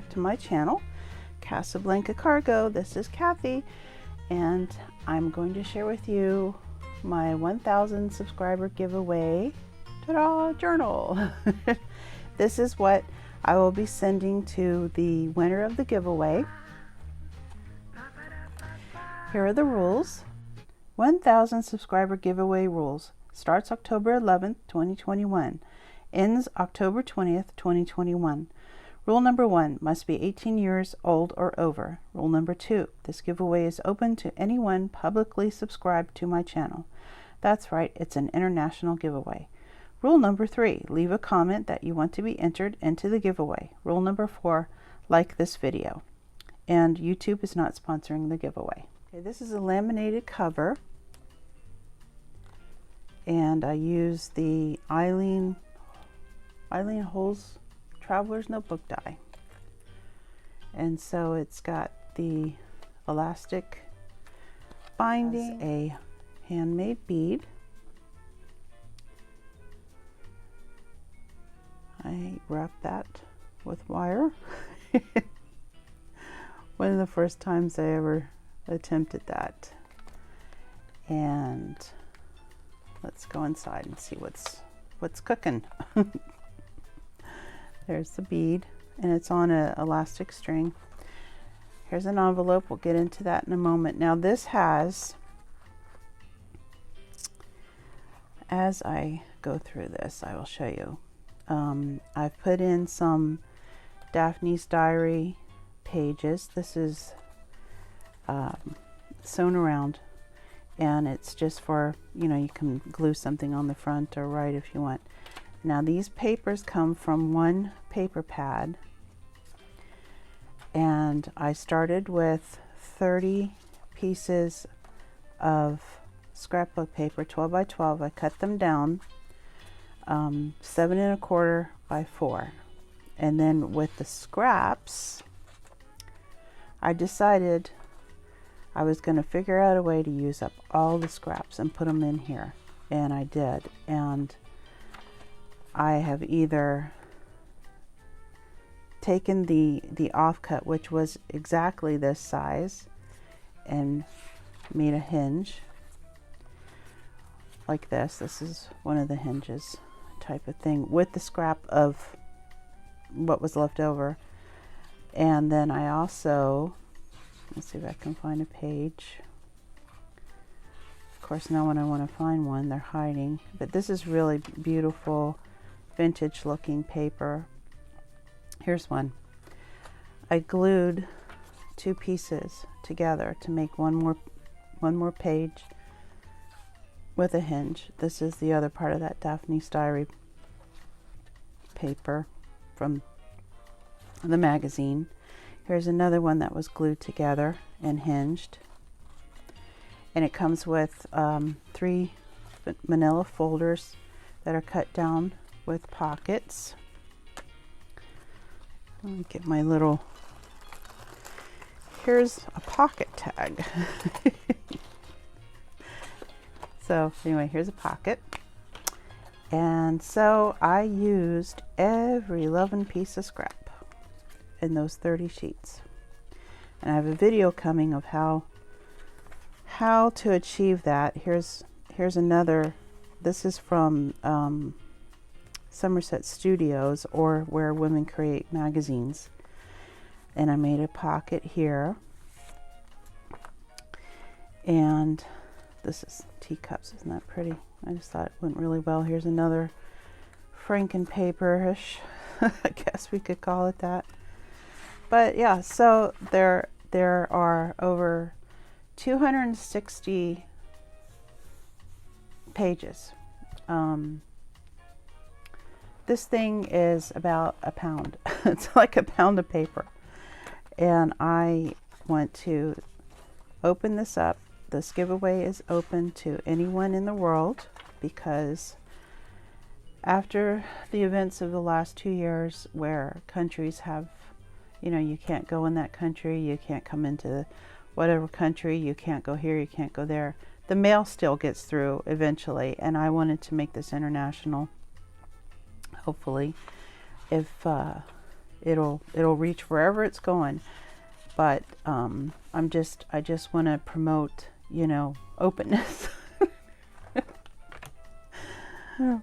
back to my channel, Casablanca Cargo. This is Kathy, and I'm going to share with you my 1,000 subscriber giveaway journal. This is what I will be sending to the winner of the giveaway. Here are the rules. 1,000 subscriber giveaway rules. Starts October 11th, 2021. Ends October 20th, 2021. Rule number 1, must be 18 years old or over. Rule number 2, this giveaway is open to anyone publicly subscribed to my channel. That's right, it's an international giveaway. Rule number 3, leave a comment that you want to be entered into the giveaway. Rule number 4, like this video. And YouTube is not sponsoring the giveaway. Okay, this is a laminated cover, and I use the Holtz Traveler's Notebook die. And so it's got the elastic binding, a handmade bead. I wrap that with wire. One of the first times I ever attempted that. And let's go inside and see what's cooking. There's the bead, and it's on an elastic string. Here's an envelope. We'll get into that in a moment. Now this has, as I go through this, I will show you. I've put in some Daphne's diary pages. This is sewn around, and it's just for, you can glue something on the front or right if you want. Now these papers come from one paper pad, and I started with 30 pieces of scrapbook paper, 12 by 12. I cut them down 7 1/4 by 4, and then with the scraps I decided I was going to figure out a way to use up all the scraps and put them in here, and I did. And I have either taken the offcut, which was exactly this size, and made a hinge like this. This is one of the hinges type of thing with the scrap of what was left over. And then I also, let's see if I can find a page. Of course, now when I want to find one, they're hiding. But this is really beautiful, vintage looking paper. Here's one. I glued 2 pieces together to make one more page with a hinge. This is the other part of that Daphne's diary paper from the magazine. Here's another one that was glued together and hinged, and it comes with 3 manila folders that are cut down with pockets. Let me get my little, here's a pocket tag. So anyway, here's a pocket. And so I used every loving piece of scrap in those 30 sheets. And I have a video coming of how to achieve that. Here's another. This is from Somerset Studios, or Where Women Create magazines. And I made a pocket here. And this is teacups. Isn't that pretty? I just thought it went really well. Here's another Franken paper-ish. I guess we could call it that. But yeah, so there are over 260 pages. This thing is about a pound. It's like a pound of paper. And I want to open this up. This giveaway is open to anyone in the world, because after the events of the last 2 years, where countries have, you can't go in that country, you can't come into whatever country, you can't go here, you can't go there. The mail still gets through eventually, and I wanted to make this international. Hopefully, if it'll reach wherever it's going. But I just want to promote, you know, openness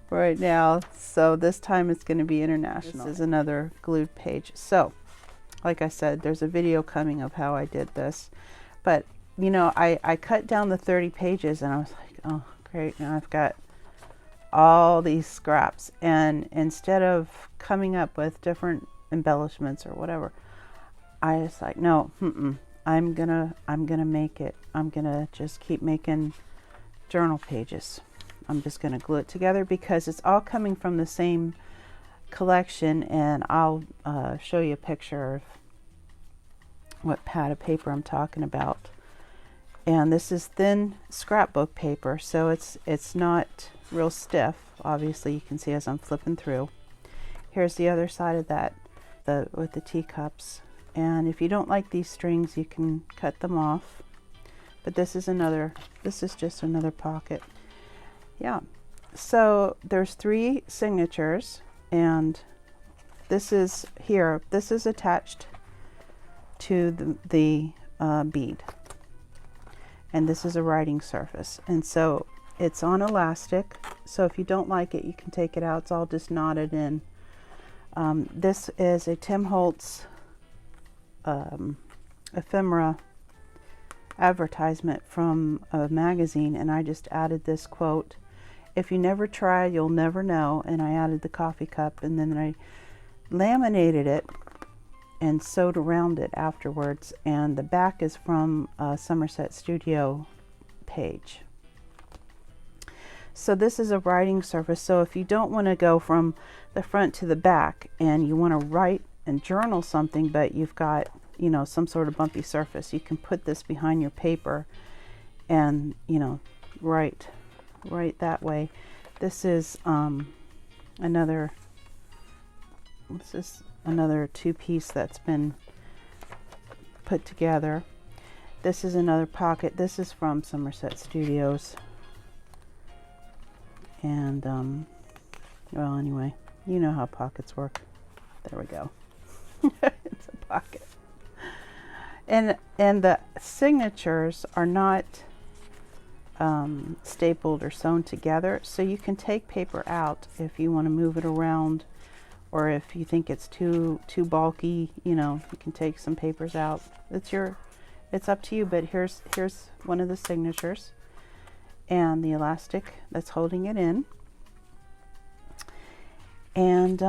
right now. So this time it's going to be international. This is another glued page. So like I said, there's a video coming of how I did this. But you know, I cut down the 30 pages and I was like, oh great, now I've got all these scraps. And instead of coming up with different embellishments or whatever, I was like, no, I'm gonna make it. I'm gonna just keep making journal pages. I'm just gonna glue it together because it's all coming from the same collection, and I'll show you a picture of what pad of paper I'm talking about. And this is thin scrapbook paper, so it's not real stiff. Obviously you can see as I'm flipping through. Here's the other side of that, with the teacups. And if you don't like these strings, you can cut them off. But this is just another pocket. Yeah, so there's 3 signatures, and this is attached to the bead, and this is a writing surface, and so it's on elastic. So if you don't like it, you can take it out. It's all just knotted in. This is a Tim Holtz Ephemera advertisement from a magazine, and I just added this quote: "If you never try, you'll never know." And I added the coffee cup, and then I laminated it and sewed around it afterwards. And the back is from a Somerset Studio page. So this is a writing surface. So if you don't want to go from the front to the back and you want to write and journal something, but you've got, you know, some sort of bumpy surface, you can put this behind your paper and, you know, write that way. This is another 2-piece that's been put together. This is another pocket. This is from Somerset Studios. And well, anyway, you know how pockets work. There we go. It's a pocket. And the signatures are not stapled or sewn together, so you can take paper out if you want to move it around, or if you think it's too bulky, you know, you can take some papers out. It's up to you. But here's one of the signatures and the elastic that's holding it in. And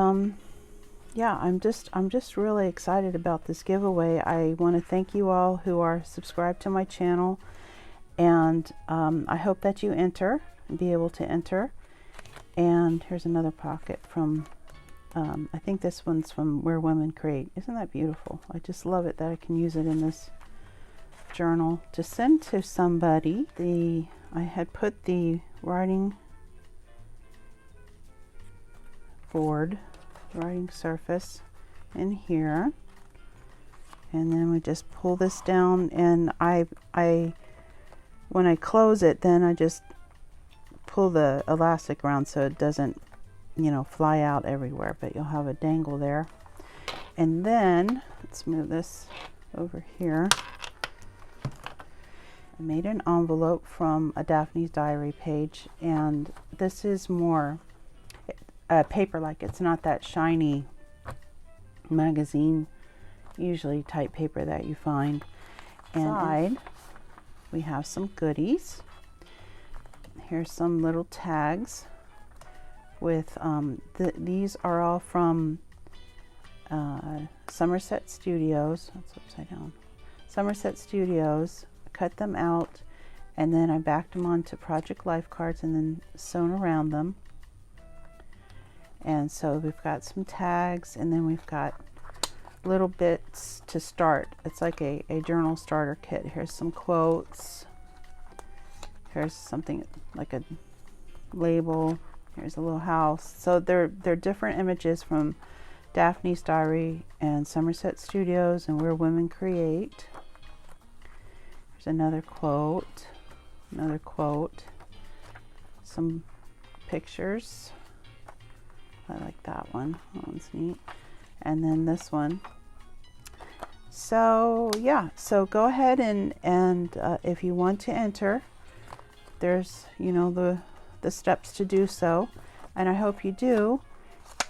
yeah, I'm just really excited about this giveaway. I want to thank you all who are subscribed to my channel, and I hope that you be able to enter. And here's another pocket from I think this one's from Where Women Create. Isn't that beautiful? I just love it that I can use it in this journal to send to somebody. I had put the writing board, writing surface in here, and then we just pull this down, and when I close it, then I just pull the elastic around so it doesn't, you know, fly out everywhere, but you'll have a dangle there. And then let's move this over here. I made an envelope from a Daphne's diary page, and this is more paper, like it's not that shiny magazine usually type paper that you find. And inside we have some goodies. Here's some little tags with these are all from Somerset Studios. That's upside down. Somerset Studios. Cut them out, and then I backed them onto Project Life cards and then sewn around them. And so we've got some tags, and then we've got little bits to start. It's like a journal starter kit. Here's some quotes. Here's something like a label. Here's a little house. So they're different images from Daphne's Diary and Somerset Studios and Where Women Create. Another quote, some pictures. I like that one. That one's neat. and then this one. So yeah, so go ahead and if you want to enter, there's, you know, the steps to do so, and I hope you do.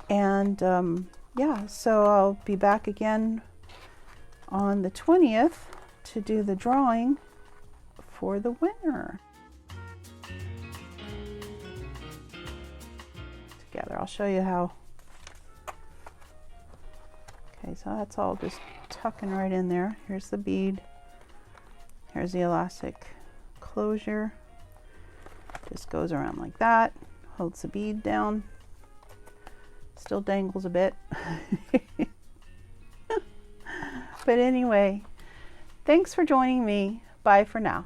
And yeah, so I'll be back again on the 20th to do the drawing for the winner. Together, I'll show you how. Okay, so that's all just tucking right in there. Here's the bead. Here's the elastic closure. Just goes around like that. Holds the bead down. Still dangles a bit. But anyway, thanks for joining me. Bye for now.